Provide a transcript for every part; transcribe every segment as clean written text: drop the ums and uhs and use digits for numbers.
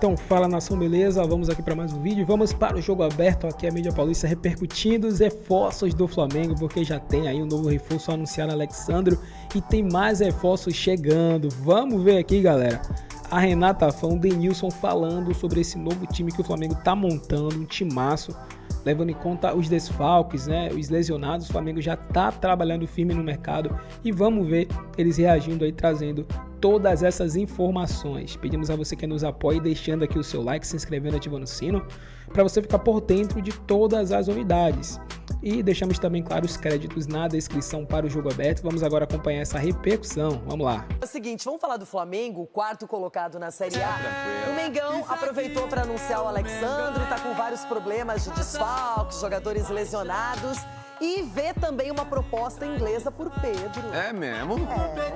Então fala nação, beleza? Vamos aqui para mais um vídeo. Vamos para o jogo aberto. Aqui a mídia paulista repercutindo os reforços do Flamengo, porque já tem aí um novo reforço anunciado, Alexandro, e tem mais reforços chegando. Vamos ver aqui, galera. A Renata Fã, o Denilson falando sobre esse novo time que o Flamengo tá montando, um timaço, levando em conta os desfalques, né, os lesionados. O Flamengo já tá trabalhando firme no mercado e vamos ver eles reagindo aí, trazendo todas essas informações. Pedimos a você que nos apoie, deixando aqui o seu like, se inscrevendo, ativando o sino, para você ficar por dentro de todas as novidades. E deixamos também, claro, os créditos na descrição para o jogo aberto. Vamos agora acompanhar essa repercussão. Vamos lá. É o seguinte, vamos falar do Flamengo, o quarto colocado na Série A. O Mengão aproveitou para anunciar o Alexandro, está com vários problemas de desfalques, jogadores lesionados. E vê também uma proposta inglesa por Pedro. É mesmo?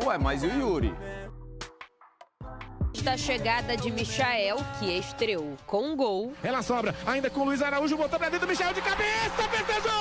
Ué, mas e o Yuri? Da chegada de Michael, que estreou com gol. Ela sobra, ainda com o Luiz Araújo, botou pra dentro do Michael de cabeça, festejou!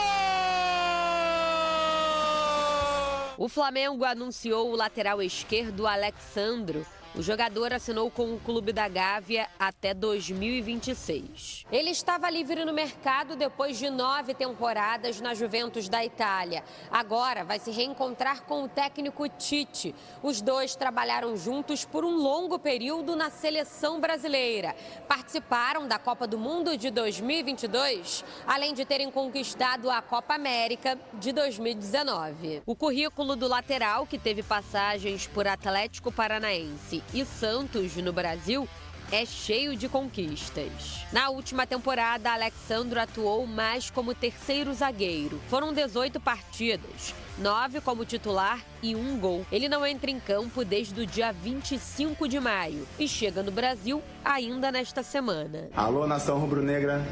O Flamengo anunciou o lateral esquerdo Alexandro. O jogador assinou com o clube da Gávea até 2026. Ele estava livre no mercado depois de 9 temporadas na Juventus da Itália. Agora vai se reencontrar com o técnico Tite. Os dois trabalharam juntos por um longo período na seleção brasileira. Participaram da Copa do Mundo de 2022, além de terem conquistado a Copa América de 2019. O currículo do lateral, que teve passagens por Atlético Paranaense e Santos no Brasil, é cheio de conquistas. Na última temporada, Alexandro atuou mais como terceiro zagueiro. Foram 18 partidas, 9 como titular e 1 gol. Ele não entra em campo desde o dia 25 de maio e chega no Brasil ainda nesta semana. Alô, nação rubro-negra,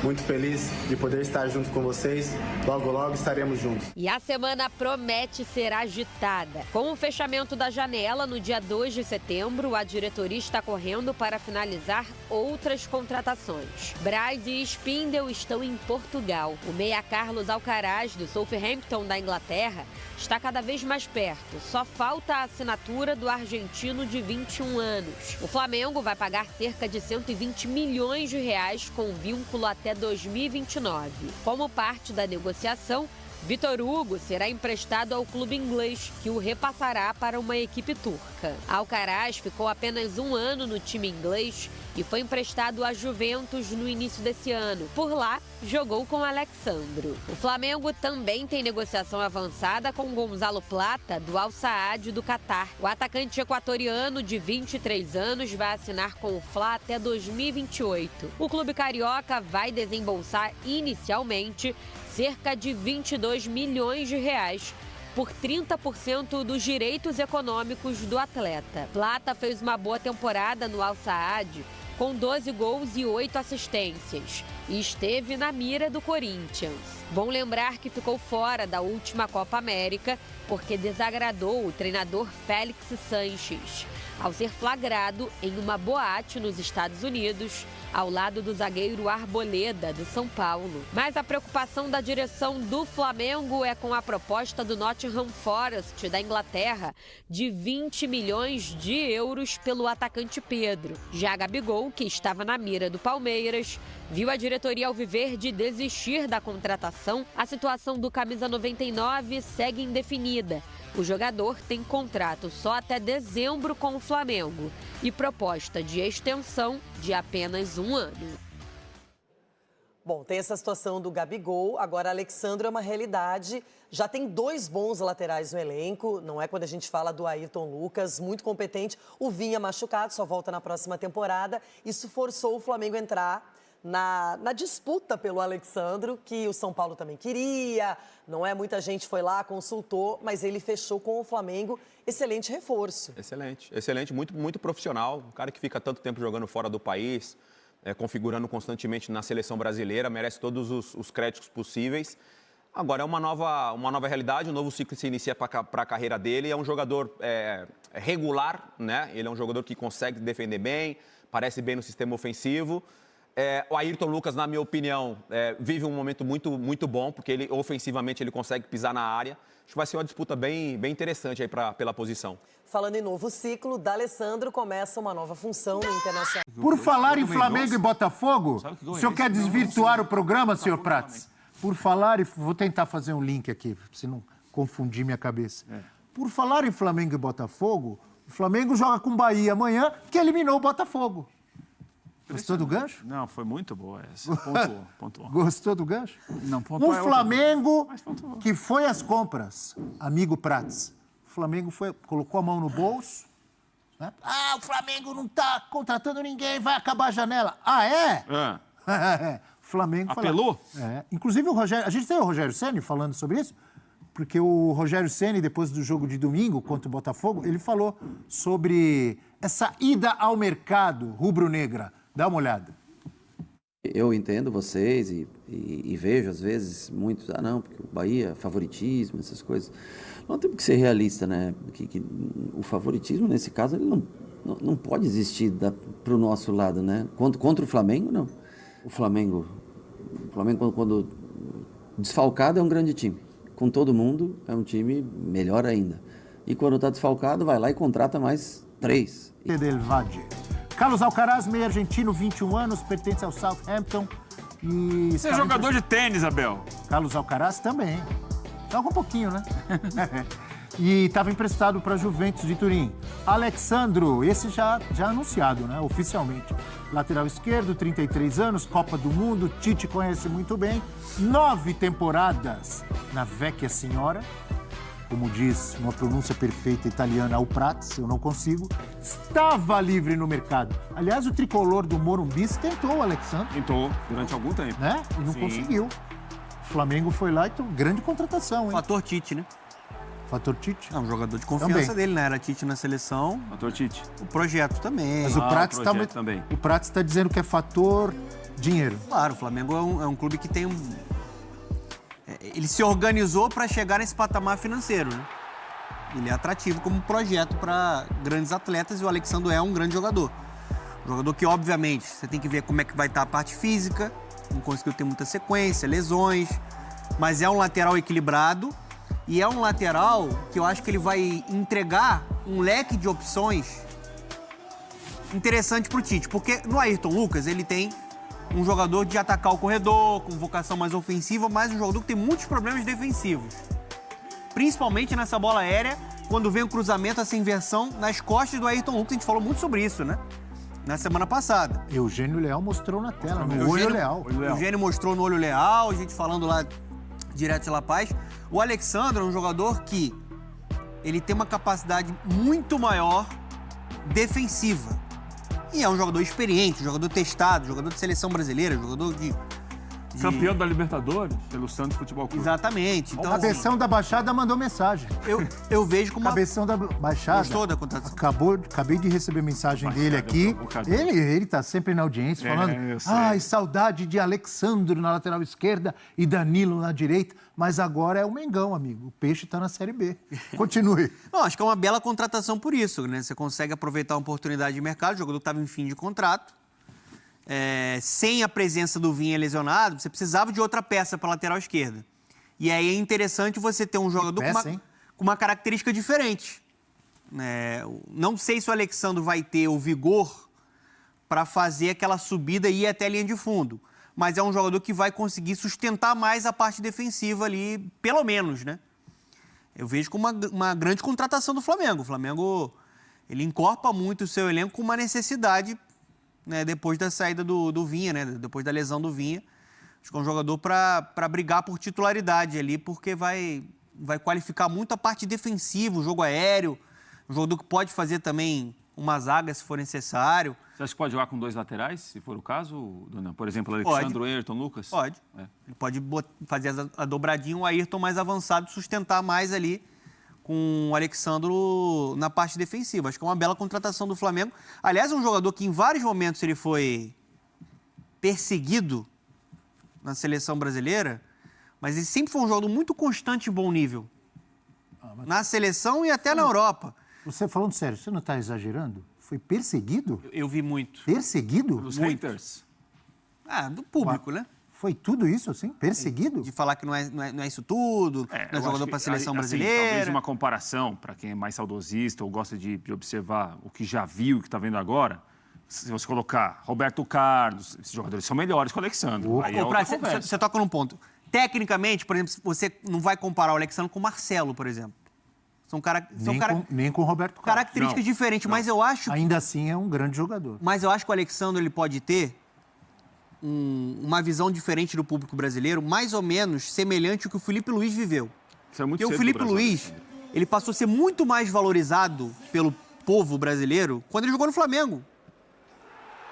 muito feliz de poder estar junto com vocês. Logo, logo estaremos juntos. E a semana promete ser agitada. Com o fechamento da janela no dia 2 de setembro, a diretoria está correndo para finalizar outras contratações. Braz e Spindel estão em Portugal. O meia Carlos Alcaraz, do Southampton da Inglaterra, está cada vez mais perto. Só falta a assinatura do argentino de 21 anos. O Flamengo vai pagar cerca de 120 milhões de reais com vínculo até 2029. Como parte da negociação, Vitor Hugo será emprestado ao clube inglês, que o repassará para uma equipe turca. Alcaraz ficou apenas 1 ano no time inglês e foi emprestado à Juventus no início desse ano. Por lá, jogou com Alexandro. O Flamengo também tem negociação avançada com Gonzalo Plata, do Al Saad do Catar. O atacante equatoriano de 23 anos vai assinar com o Fla até 2028. O clube carioca vai desembolsar inicialmente cerca de 22 milhões de reais por 30% dos direitos econômicos do atleta. Plata fez uma boa temporada no Al Saad, com 12 gols e 8 assistências, e esteve na mira do Corinthians. Bom lembrar que ficou fora da última Copa América porque desagradou o treinador Félix Sanches ao ser flagrado em uma boate nos Estados Unidos, ao lado do zagueiro Arboleda, do São Paulo. Mas a preocupação da direção do Flamengo é com a proposta do Nottingham Forest, da Inglaterra, de 20 milhões de euros pelo atacante Pedro. Já Gabigol, que estava na mira do Palmeiras, viu a diretoria alviverde desistir da contratação. A situação do camisa 99 segue indefinida. O jogador tem contrato só até dezembro com o Flamengo e proposta de extensão de apenas 1 ano. Bom, tem essa situação do Gabigol, agora Alexandro é uma realidade. Já tem 2 bons laterais no elenco, não é quando a gente fala do Ayrton Lucas, muito competente. O Vinha machucado, só volta na próxima temporada. Isso forçou o Flamengo a entrar na disputa pelo Alexandro, que o São Paulo também queria, não é? Muita gente foi lá, consultou, mas ele fechou com o Flamengo. Excelente reforço. Excelente, muito profissional. Um cara que fica tanto tempo jogando fora do país, configurando constantemente na seleção brasileira, merece todos os créditos possíveis. Agora é uma nova realidade, um novo ciclo se inicia para a carreira dele. É um jogador regular, né? Ele é um jogador que consegue defender bem, parece bem no sistema ofensivo. O Ayrton Lucas, na minha opinião, vive um momento muito bom, porque ele ofensivamente ele consegue pisar na área. Acho que vai ser uma disputa bem interessante aí pela posição. Falando em novo ciclo, D'Alessandro começa uma nova função no Internacional. Por falar em Flamengo e Botafogo, o senhor quer desvirtuar o programa, senhor Prats? Por falar, vou tentar fazer um link aqui, se não confundir minha cabeça. Por falar em Flamengo e Botafogo, o Flamengo joga com o Bahia amanhã, que eliminou o Botafogo. Gostou do gancho? Não, foi muito boa essa. Pontuou. Gostou do gancho? Não, pontuou. O Flamengo, que foi às compras, amigo Prats. O Flamengo colocou a mão no bolso. Né? O Flamengo não tá contratando ninguém, vai acabar a janela. O Flamengo apelou? Inclusive o Rogério, a gente tem o Rogério Ceni falando sobre isso, porque o Rogério Ceni, depois do jogo de domingo contra o Botafogo, ele falou sobre essa ida ao mercado rubro-negra. Dá uma olhada. Eu entendo vocês e vejo, às vezes, muitos... não, porque o Bahia, favoritismo, essas coisas. Nós temos que ser realistas, né? Que o favoritismo, nesse caso, ele não pode existir para o nosso lado, né? Contra o Flamengo, não. O Flamengo, quando desfalcado, é um grande time. Com todo mundo, é um time melhor ainda. E quando está desfalcado, vai lá e contrata mais 3. Del Valle. Carlos Alcaraz, meio argentino, 21 anos, pertence ao Southampton. Você é jogador de tênis, Abel. Carlos Alcaraz também. Joga um pouquinho, né? E estava emprestado para a Juventus de Turim. Alexandro, esse já anunciado, né? Oficialmente. Lateral esquerdo, 33 anos, Copa do Mundo, Tite conhece muito bem. 9 temporadas na Vecchia Signora. Como diz uma pronúncia perfeita italiana, o Prats, eu não consigo, estava livre no mercado. Aliás, o tricolor do Morumbi tentou o Alexandre. Tentou, durante algum tempo. Né? E não conseguiu. O Flamengo foi lá e então, grande contratação, hein? Fator Tite, né? Fator Tite? É um jogador de confiança dele, né? Era Tite na seleção. Fator Tite. O projeto também. Mas o Prats também. O Prats está dizendo que é fator dinheiro. Claro, o Flamengo é um clube que tem ele se organizou para chegar nesse patamar financeiro, né? Ele é atrativo como projeto para grandes atletas e o Alexandre é um grande jogador. Um jogador que, obviamente, você tem que ver como é que vai estar a parte física, não conseguiu ter muita sequência, lesões, mas é um lateral equilibrado e é um lateral que eu acho que ele vai entregar um leque de opções interessante para o Tite, porque no Ayrton Lucas ele tem um jogador de atacar o corredor, com vocação mais ofensiva, mas um jogador que tem muitos problemas defensivos. Principalmente nessa bola aérea, quando vem o cruzamento, essa inversão nas costas do Ayrton Lucas. A gente falou muito sobre isso, né? Na semana passada. Eugênio Leal mostrou na tela, no Olho Leal. Eugênio mostrou no Olho Leal, a gente falando lá direto de La Paz. O Alexandre é um jogador que ele tem uma capacidade muito maior defensiva. E é um jogador experiente, um jogador testado, jogador de seleção brasileira, jogador de... Campeão da Libertadores, pelo Santos Futebol Clube. Exatamente. Então, o Cabeção da Baixada mandou mensagem. Eu vejo como... Cabeção da Baixada. Gostou da contratação? Acabei de receber mensagem dele aqui. Ele tá sempre na audiência falando, saudade de Alexandro na lateral esquerda e Danilo na direita. Mas agora é o Mengão, amigo. O Peixe tá na Série B. Continue. Não, acho que é uma bela contratação por isso, né? Você consegue aproveitar a oportunidade de mercado, o jogador estava em fim de contrato. Sem a presença do Vinha lesionado, você precisava de outra peça para a lateral esquerda. E aí é interessante você ter um jogador com uma característica diferente. Não sei se o Alexandre vai ter o vigor para fazer aquela subida e ir até a linha de fundo. Mas é um jogador que vai conseguir sustentar mais a parte defensiva ali, pelo menos, né? Eu vejo como uma grande contratação do Flamengo. O Flamengo, ele encorpa muito o seu elenco com uma necessidade, né, depois da saída do Vinha, né? Depois da lesão do Vinha. Acho que é um jogador para brigar por titularidade ali, porque vai qualificar muito a parte defensiva, o jogo aéreo. Um jogador que pode fazer também uma zaga, se for necessário. Você acha que pode jogar com 2 laterais, se for o caso, Dona? Por exemplo, Alexandre, Ayrton Lucas? Pode. Ele pode fazer a dobradinha, o Ayrton mais avançado, sustentar mais ali com o Alexandre na parte defensiva. Acho que é uma bela contratação do Flamengo. Aliás, é um jogador que em vários momentos ele foi perseguido na seleção brasileira, mas ele sempre foi um jogador muito constante e bom nível. Na seleção e até na Europa. Você falando sério, você não está exagerando? Foi perseguido? Eu vi muito. Perseguido? Os haters? Do público, né? Foi tudo isso, assim? Perseguido? De falar que não é isso tudo, não é jogador para a seleção brasileira. Talvez uma comparação, para quem é mais saudosista ou gosta de observar o que já viu e o que está vendo agora, se você colocar Roberto Carlos, esses jogadores são melhores que o Alexandre. Aí você toca num ponto. Tecnicamente, por exemplo, você não vai comparar o Alexandre com o Marcelo, por exemplo. Nem com o Roberto Carlos. Características diferentes, mas eu acho... Ainda assim é um grande jogador. Mas eu acho que o Alexandre ele pode ter uma visão diferente do público brasileiro, mais ou menos semelhante ao que o Felipe Luiz viveu. Isso é muito Porque o Felipe Luiz, ele passou a ser muito mais valorizado pelo povo brasileiro quando ele jogou no Flamengo.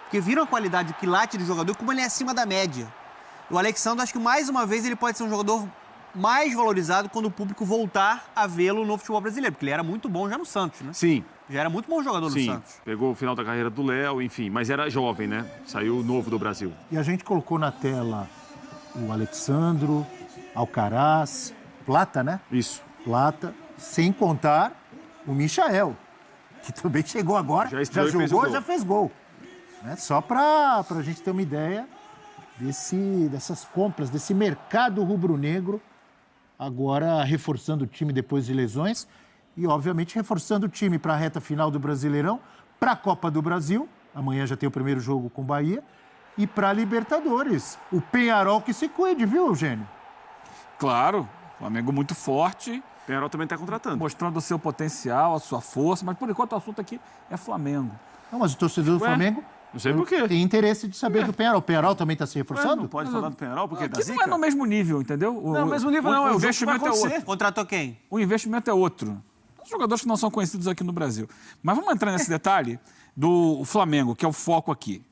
Porque viram a qualidade, o quilate do jogador, como ele é acima da média. O Alexandre, acho que mais uma vez ele pode ser um jogador mais valorizado quando o público voltar a vê-lo no futebol brasileiro, porque ele era muito bom já no Santos, né? Sim. Já era muito bom jogador no Santos. Pegou o final da carreira do Léo, enfim, mas era jovem, né? Saiu novo do Brasil. E a gente colocou na tela o Alexandro, Alcaraz, Plata, né? Isso. Plata, sem contar o Michael, que também chegou agora, já jogou, já fez gol. Né? Só para a gente ter uma ideia dessas compras, desse mercado rubro-negro, agora reforçando o time depois de lesões e, obviamente, reforçando o time para a reta final do Brasileirão, para a Copa do Brasil, amanhã já tem o primeiro jogo com o Bahia, e para a Libertadores. O Peñarol que se cuide, viu, Eugênio? Claro, Flamengo muito forte. O Peñarol também está contratando. Mostrando o seu potencial, a sua força, mas por enquanto o assunto aqui é Flamengo. Não, mas o torcedor do Flamengo... Não sei por quê. Tem interesse de saber do Peñarol. O Peñarol também está se reforçando? Não pode falar do Peñarol porque da Aqui não é no mesmo nível, entendeu? Não, mesmo nível não. O investimento é outro. Contratou quem? O investimento é outro. Os jogadores que não são conhecidos aqui no Brasil. Mas vamos entrar nesse detalhe do Flamengo, que é o foco aqui.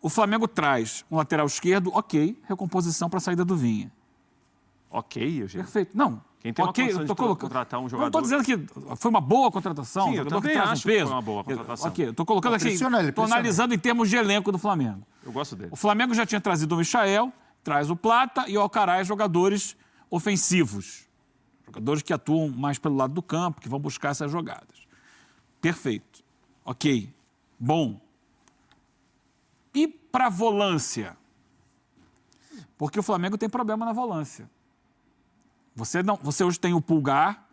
O Flamengo traz um lateral esquerdo, ok, recomposição para a saída do Vinha. Ok, Eugênio. Perfeito. Não. Quem tem uma eu tô colocando, contratar um jogador... Não estou dizendo que foi uma boa contratação. Sim, eu também acho que foi uma boa contratação. Ok, estou colocando aqui, estou analisando em termos de elenco do Flamengo. Eu gosto dele. O Flamengo já tinha trazido o Michael, traz o Plata e o Alcaraz, jogadores ofensivos. Jogadores que atuam mais pelo lado do campo, que vão buscar essas jogadas. Perfeito. Ok. Bom. E para a volância? Porque o Flamengo tem problema na volância. Você hoje tem o Pulgar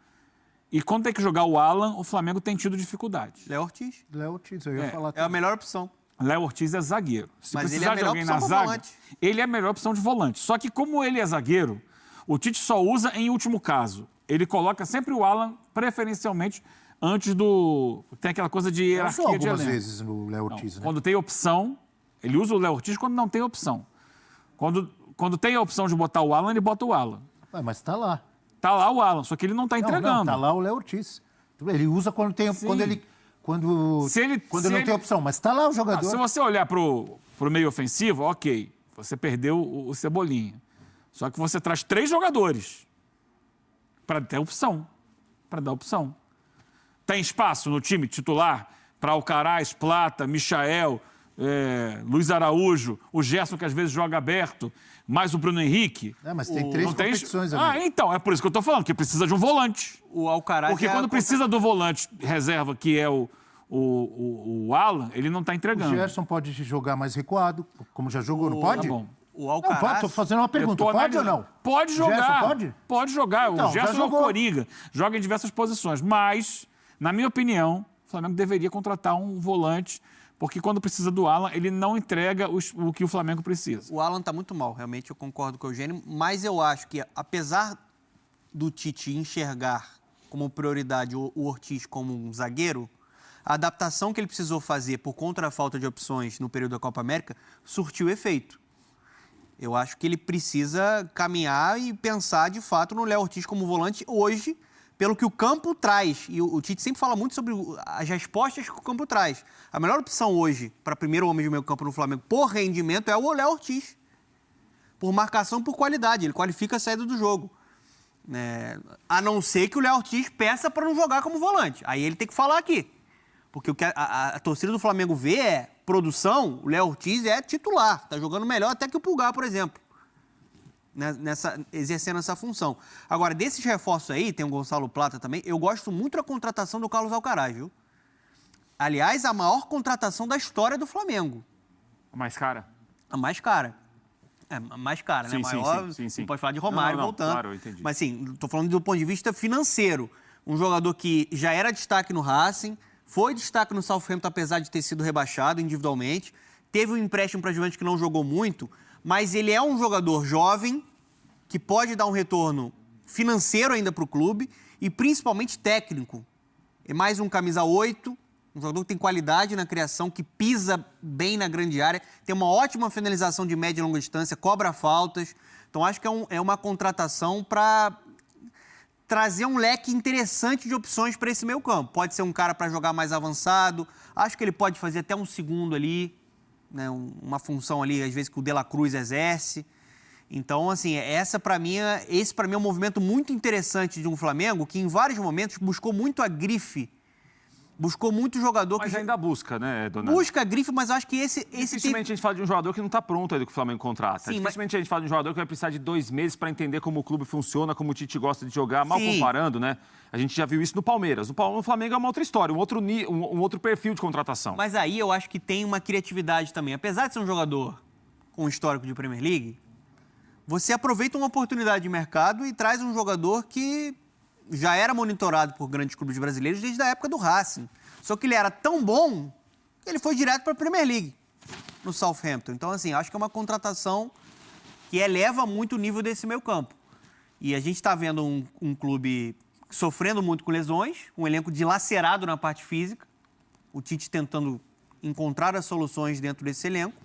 e quando tem que jogar o Alan, o Flamengo tem tido dificuldade. Léo Ortiz. Léo Ortiz, eu ia falar. É a melhor opção. Léo Ortiz é zagueiro. Se mas precisar de alguém na zaga, ele é a melhor opção de volante. Só que como ele é zagueiro, o Tite só usa em último caso. Ele coloca sempre o Alan preferencialmente antes do... Tem aquela coisa de hierarquia de elenco. Algumas vezes no Léo Ortiz, né? Quando tem opção, ele usa o Léo Ortiz quando não tem opção. Quando tem a opção de botar o Alan, ele bota o Alan. Mas está lá. Está lá o Alan, só que ele não está entregando. Não, está lá o Léo Ortiz. Ele usa quando tem, quando não tem opção, mas está lá o jogador. Se você olhar para o meio ofensivo, ok, você perdeu o Cebolinha. Só que você traz 3 jogadores para ter opção, para dar opção. Tem espaço no time titular para Alcaraz, Plata, Michael, Luiz Araújo, o Gerson que às vezes joga aberto, mais o Bruno Henrique. Mas tem 3 competições ali. Então, é por isso que eu estou falando, que precisa de um volante. O Alcaraz porque quando precisa do volante reserva, que é o Alan, ele não está entregando. O Gerson pode jogar mais recuado, como já jogou, não pode? Tá bom. O Alcaraz... Estou fazendo uma pergunta, pode ou não? Pode jogar. Gerson pode? Pode jogar. Então, o Gerson é o Coringa, joga em diversas posições. Mas, na minha opinião, o Flamengo deveria contratar um volante, porque quando precisa do Alan, ele não entrega o que o Flamengo precisa. O Alan está muito mal, realmente, eu concordo com o Eugênio, mas eu acho que, apesar do Tite enxergar como prioridade o Ortiz como um zagueiro, a adaptação que ele precisou fazer por conta da falta de opções no período da Copa América surtiu efeito. Eu acho que ele precisa caminhar e pensar, de fato, no Léo Ortiz como volante hoje, pelo que o campo traz. E o Tite sempre fala muito sobre as respostas que o campo traz. A melhor opção hoje para primeiro homem de meio campo no Flamengo por rendimento é o Léo Ortiz. Por marcação, por qualidade. Ele qualifica a saída do jogo. A não ser que o Léo Ortiz peça para não jogar como volante. Aí ele tem que falar aqui. Porque o que a torcida do Flamengo vê é produção, o Léo Ortiz é titular. Está jogando melhor até que o Pulgar, por exemplo. Exercendo essa função. Agora, desses reforços aí, tem o Gonçalo Plata também, eu gosto muito da contratação do Carlos Alcaraz, viu? Aliás, a maior contratação da história do Flamengo. A mais cara? A mais cara. É, a mais cara, né? Maior, sim. não pode falar de Romário voltando. Claro, eu entendi. Mas assim, estou falando do ponto de vista financeiro. Um jogador que já era destaque no Racing, foi destaque no Southampton, apesar de ter sido rebaixado individualmente. Teve um empréstimo para a Juventus que não jogou muito, mas ele é um jogador jovem, que pode dar um retorno financeiro ainda para o clube e principalmente técnico. É mais um camisa 8, um jogador que tem qualidade na criação, que pisa bem na grande área, tem uma ótima finalização de média e longa distância, cobra faltas. Então, acho que é uma contratação para trazer um leque interessante de opções para esse meio campo. Pode ser um cara para jogar mais avançado, acho que ele pode fazer até um segundo ali, né, uma função ali, às vezes, que o De La Cruz exerce. Então, assim, esse para mim é um movimento muito interessante de um Flamengo que, em vários momentos, buscou muito a grife. Buscou muito jogador mas que... ainda busca, né, Donado? Busca a grife, mas eu acho que esse Dificilmente a gente fala de um jogador que não está pronto ainda que o Flamengo contrata. Sim, Dificilmente a gente fala de um jogador que vai precisar de 2 meses para entender como o clube funciona, como o Tite gosta de jogar. Mal comparando, né? A gente já viu isso no Palmeiras. No Flamengo é uma outra história, um outro perfil de contratação. Mas aí eu acho que tem uma criatividade também. Apesar de ser um jogador com histórico de Premier League, você aproveita uma oportunidade de mercado e traz um jogador que já era monitorado por grandes clubes brasileiros desde a época do Racing. Só que ele era tão bom que ele foi direto para a Premier League, no Southampton. Então, assim, acho que é uma contratação que eleva muito o nível desse meio campo. E a gente está vendo um clube sofrendo muito com lesões, um elenco dilacerado na parte física, o Tite tentando encontrar as soluções dentro desse elenco.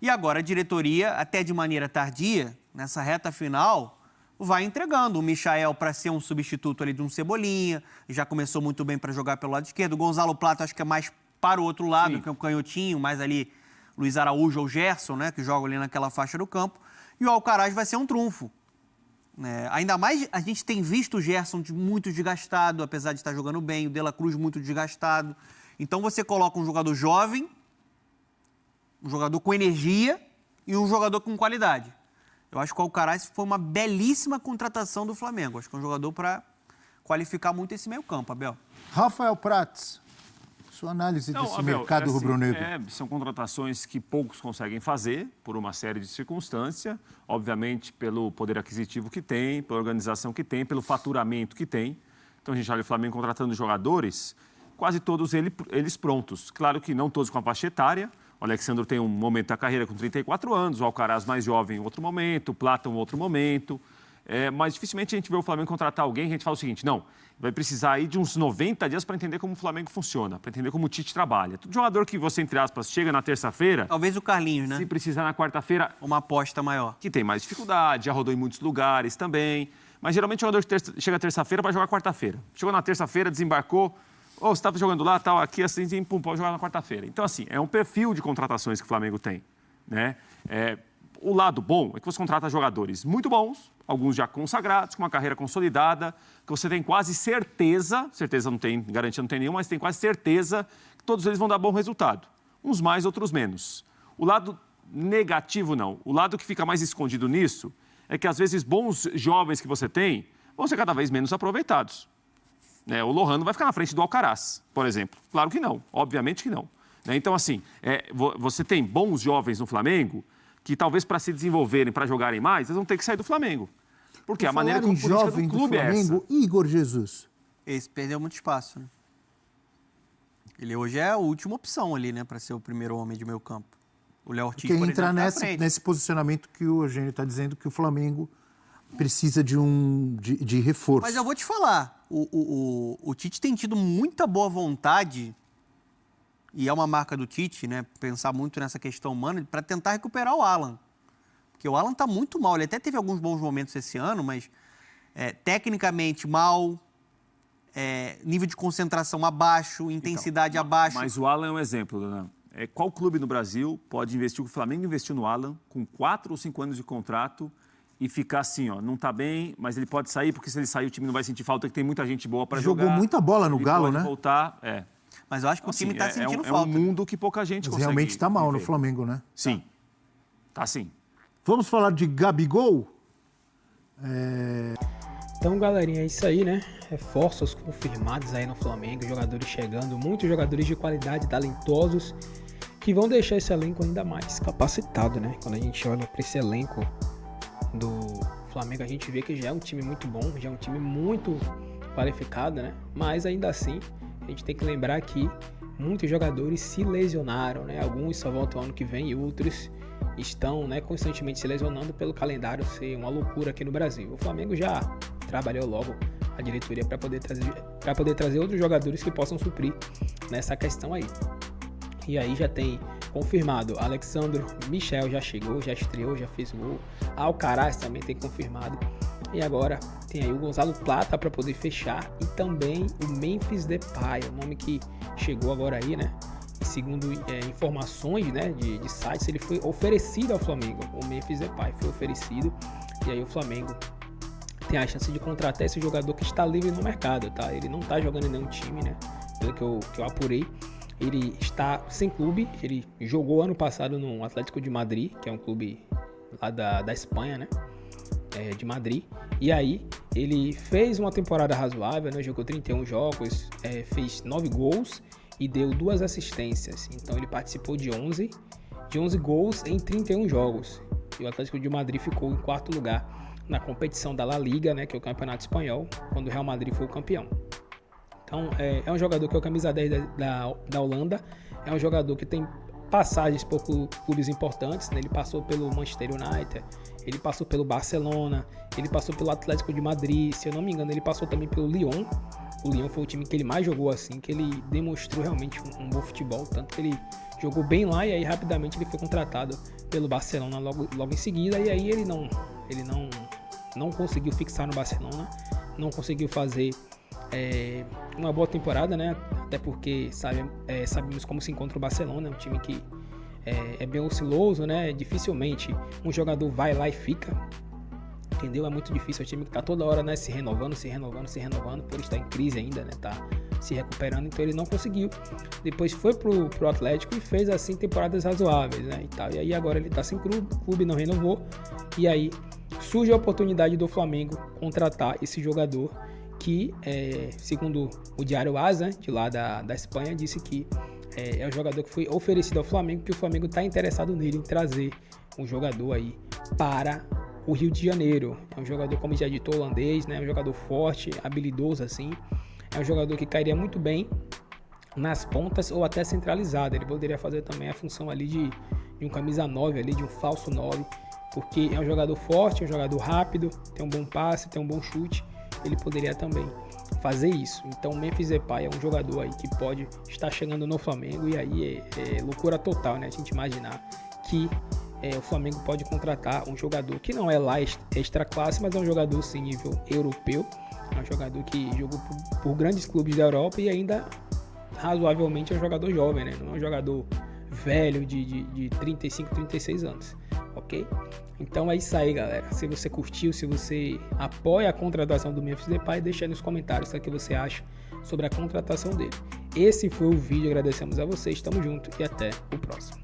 E agora a diretoria, até de maneira tardia, nessa reta final, vai entregando o Michael para ser um substituto ali de um Cebolinha, já começou muito bem para jogar pelo lado esquerdo. O Gonzalo Plata acho que é mais para o outro lado, que é um canhotinho, mais ali Luiz Araújo ou Gerson, né, que jogam ali naquela faixa do campo. E o Alcaraz vai ser um trunfo. Ainda mais a gente tem visto o Gerson muito desgastado, apesar de estar jogando bem, o De La Cruz muito desgastado. Então você coloca um jogador jovem, um jogador com energia e um jogador com qualidade. Eu acho que o Alcaraz foi uma belíssima contratação do Flamengo. Acho que é um jogador para qualificar muito esse meio campo, Abel. Rafael Prats, sua análise desse Abel, mercado rubro-negro. São contratações que poucos conseguem fazer por uma série de circunstâncias. Obviamente, pelo poder aquisitivo que tem, pela organização que tem, pelo faturamento que tem. Então, a gente olha o Flamengo contratando jogadores, quase todos eles prontos. Claro que não todos com a faixa etária. O Alexandre tem um momento da carreira com 34 anos, o Alcaraz mais jovem em outro momento, o Plata em outro momento. Mas dificilmente a gente vê o Flamengo contratar alguém que a gente fala o seguinte, não, vai precisar aí de uns 90 dias para entender como o Flamengo funciona, para entender como o Tite trabalha. Todo jogador que você, entre aspas, chega na terça-feira... Talvez o Carlinhos, né? Se precisar na quarta-feira... Uma aposta maior. Que tem mais dificuldade, já rodou em muitos lugares também. Mas geralmente o jogador chega terça-feira para jogar quarta-feira. Chegou na terça-feira, desembarcou... você estava jogando lá, tal, aqui, assim, pum, pode jogar na quarta-feira. Então, assim, é um perfil de contratações que o Flamengo tem, né? O lado bom é que você contrata jogadores muito bons, alguns já consagrados, com uma carreira consolidada, que você tem quase certeza não tem, garantia não tem nenhuma, mas tem quase certeza que todos eles vão dar bom resultado. Uns mais, outros menos. O lado negativo, não. O lado que fica mais escondido nisso é que, às vezes, bons jovens que você tem vão ser cada vez menos aproveitados. O Lohan não vai ficar na frente do Alcaraz, por exemplo. Claro que não, obviamente que não. Então, assim, você tem bons jovens no Flamengo que talvez para se desenvolverem, para jogarem mais, eles vão ter que sair do Flamengo. Porque a maneira como o política do clube é essa. Igor Jesus. Esse perdeu muito espaço, né? Ele hoje é a última opção ali, né, para ser o primeiro homem de meio campo. O Léo Ortiz, por exemplo, nesse posicionamento que o Eugênio está dizendo que o Flamengo precisa de reforço. Mas eu vou te falar, o Tite tem tido muita boa vontade, e é uma marca do Tite, né, pensar muito nessa questão humana, para tentar recuperar o Alan. Porque o Alan está muito mal, ele até teve alguns bons momentos esse ano, mas tecnicamente mal, nível de concentração abaixo, intensidade abaixo. Mas o Alan é um exemplo, Dona. Qual clube no Brasil pode investir, o Flamengo investiu no Alan, com 4 ou 5 anos de contrato, e ficar assim, não tá bem, mas ele pode sair, porque se ele sair o time não vai sentir falta, que tem muita gente boa para jogar. Jogou muita bola no Galo, pode né? voltar, Mas eu acho que o time está sentindo falta. É um mundo que pouca gente consegue realmente está mal viver. no Flamengo, né? Sim, tá sim. Vamos falar de Gabigol? Então, galerinha, é isso aí, né? Reforços confirmados aí no Flamengo, jogadores chegando, muitos jogadores de qualidade, talentosos. que vão deixar esse elenco ainda mais capacitado, né? Quando a gente olha para esse elenco do Flamengo, a gente vê que já é um time muito bom, já é um time muito qualificado, né? Mas ainda assim, a gente tem que lembrar que muitos jogadores se lesionaram, né? Alguns só voltam ano que vem e outros estão, né, constantemente se lesionando pelo calendário ser uma loucura aqui no Brasil. O Flamengo já trabalhou logo a diretoria para poder trazer outros jogadores que possam suprir nessa questão aí. E aí já tem confirmado, Alexandro Michel já chegou, já estreou, já fez gol. Alcaraz também tem confirmado. E agora tem aí o Gonzalo Plata para poder fechar e também o Memphis Depay, o nome que chegou agora aí, né? E segundo informações, né, de sites, ele foi oferecido ao Flamengo. O Memphis Depay foi oferecido e aí o Flamengo tem a chance de contratar esse jogador que está livre no mercado, tá? Ele não está jogando em nenhum time, né? Pelo que eu apurei. Ele está sem clube, ele jogou ano passado no Atlético de Madrid, que é um clube lá da Espanha, né? De Madrid. E aí, ele fez uma temporada razoável, né? Jogou 31 jogos, fez 9 gols e deu 2 assistências. Então, ele participou de 11 gols em 31 jogos. E o Atlético de Madrid ficou em 4º lugar na competição da La Liga, né? Que é o campeonato espanhol, quando o Real Madrid foi o campeão. Então, é um jogador que é o camisa 10 da Holanda, é um jogador que tem passagens por clubes importantes, né? Ele passou pelo Manchester United, ele passou pelo Barcelona, ele passou pelo Atlético de Madrid, se eu não me engano, ele passou também pelo Lyon. O Lyon foi o time que ele mais jogou assim, que ele demonstrou realmente um bom futebol, tanto que ele jogou bem lá e aí rapidamente ele foi contratado pelo Barcelona logo em seguida, e aí ele não conseguiu fixar no Barcelona, não conseguiu fazer uma boa temporada, né? Até porque sabemos como se encontra o Barcelona, é um time que é bem osciloso, né? Dificilmente um jogador vai lá e fica, entendeu? É muito difícil, é um time que tá toda hora, né, se renovando, por estar em crise ainda, né? Tá se recuperando, então ele não conseguiu. Depois foi pro Atlético e fez assim temporadas razoáveis, né? E aí agora ele tá sem clube, não renovou, e aí surge a oportunidade do Flamengo contratar esse jogador que, segundo o Diário AS, né, de lá da Espanha, disse que é um jogador que foi oferecido ao Flamengo, que o Flamengo está interessado nele, em trazer um jogador aí para o Rio de Janeiro. É um jogador, como já ditou, holandês, né, um jogador forte, habilidoso assim, é um jogador que cairia muito bem nas pontas ou até centralizado. Ele poderia fazer também a função ali de um camisa 9, ali, de um falso 9, porque é um jogador forte, é um jogador rápido, tem um bom passe, tem um bom chute. Ele poderia também fazer isso. Então o Memphis Depay é um jogador aí que pode estar chegando no Flamengo, e aí é loucura total, né? A gente imaginar que o Flamengo pode contratar um jogador que não é lá extra classe, mas é um jogador sim nível europeu, é um jogador que jogou por grandes clubes da Europa e ainda razoavelmente é um jogador jovem, né? Não é um jogador velho de 35, 36 anos, ok? Então é isso aí, galera. Se você curtiu, se você apoia a contratação do Memphis Depay, deixa aí nos comentários o que você acha sobre a contratação dele. Esse foi o vídeo, agradecemos a vocês, tamo junto e até o próximo.